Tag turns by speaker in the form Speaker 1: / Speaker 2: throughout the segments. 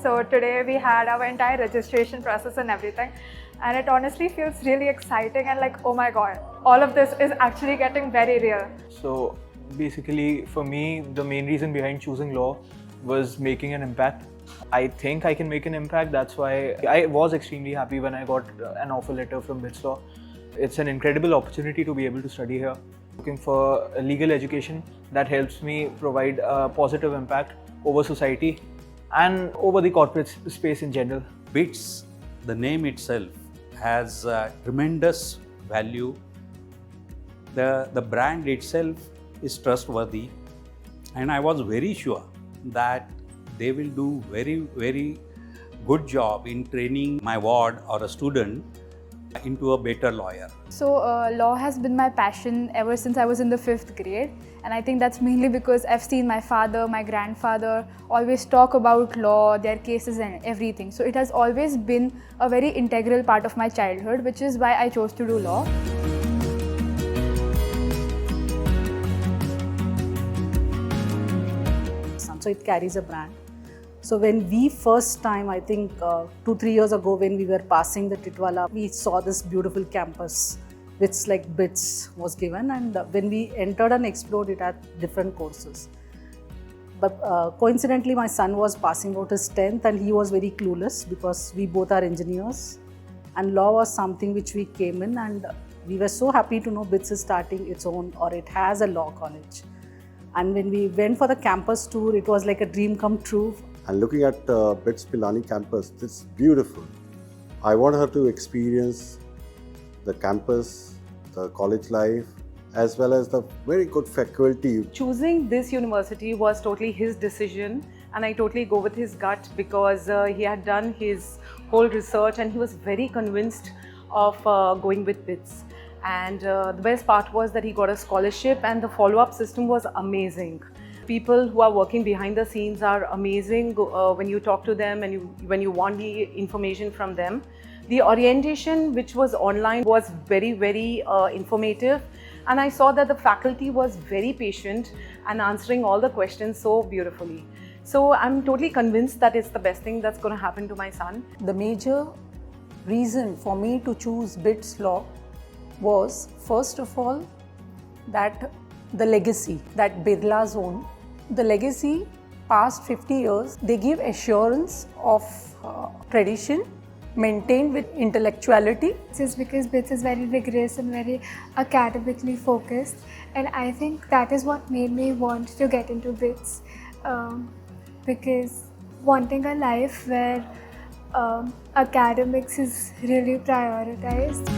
Speaker 1: So today we had our entire registration process and everything, and it honestly feels really exciting and like, oh my god, all of this is actually getting very real.
Speaker 2: So basically, for me, the main reason behind choosing law was making an impact. I think I can make an impact. That's why I was extremely happy when I got an offer letter from BITS Law. It's an incredible opportunity to be able to study here. Looking for a legal education that helps me provide a positive impact over society and over the corporate space in general.
Speaker 3: BITS, the name itself, has tremendous value. The brand itself is trustworthy, and I was very sure that they will do very good job in training my ward or a student into a better lawyer.
Speaker 4: So law has been my passion ever since I was in the 5th grade, and I think that's mainly because I've seen my father, my grandfather always talk about law, their cases and everything. So it has always been a very integral part of my childhood, which is why I chose to do law.
Speaker 5: So it carries a brand. So when we first time, I think 2-3 years ago, when we were passing the Titwala, we saw this beautiful campus which like BITS was given, and when we entered and explored, it had different courses. But coincidentally, my son was passing out his 10th and he was very clueless because we both are engineers, and law was something which we came in, and we were so happy to know BITS is starting its own, or it has a law college. And when we went for the campus tour, it was like a dream come true.
Speaker 6: And looking at BITS Pilani campus, it's beautiful. I want her to experience the campus, the college life, as well as the very good faculty.
Speaker 7: Choosing this university was totally his decision, and I totally go with his gut because he had done his whole research and he was very convinced of going with BITS. And the best part was that he got a scholarship, and the follow-up system was amazing. People who are working behind the scenes are amazing when you talk to them and when you want the information from them. The orientation, which was online, was very informative, and I saw that the faculty was very patient and answering all the questions so beautifully. So I'm totally convinced that it's the best thing that's going to happen to my son.
Speaker 8: The major reason for me to choose BITS Law was, first of all, that the legacy that Birlas own. The legacy past 50 years, they give assurance of tradition maintained with intellectuality.
Speaker 1: Just because BITS is very rigorous and very academically focused, and I think that is what made me want to get into BITS, because wanting a life where academics is really prioritized.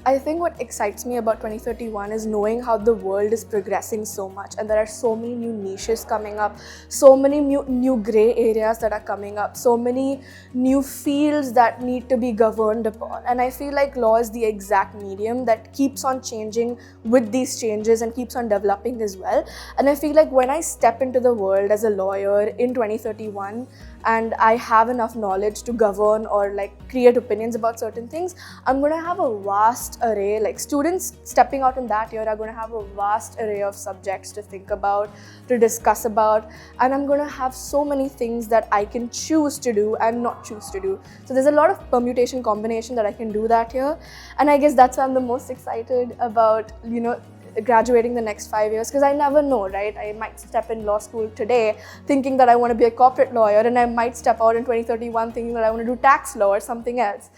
Speaker 9: I think what excites me about 2031 is knowing how the world is progressing so much, and there are so many new niches coming up, so many new grey areas that are coming up, so many new fields that need to be governed upon. And I feel like law is the exact medium that keeps on changing with these changes and keeps on developing as well. And I feel like when I step into the world as a lawyer in 2031, and I have enough knowledge to govern or like create opinions about certain things, I'm going to have a vast array, like students stepping out in that year are going to have a vast array of subjects to think about, to discuss about, and I'm going to have so many things that I can choose to do and not choose to do. So there's a lot of permutation combination that I can do that here, and I guess that's why I'm the most excited about, graduating the next 5 years, because I never know, right? I might step in law school today thinking that I want to be a corporate lawyer, and I might step out in 2031 thinking that I want to do tax law or something else.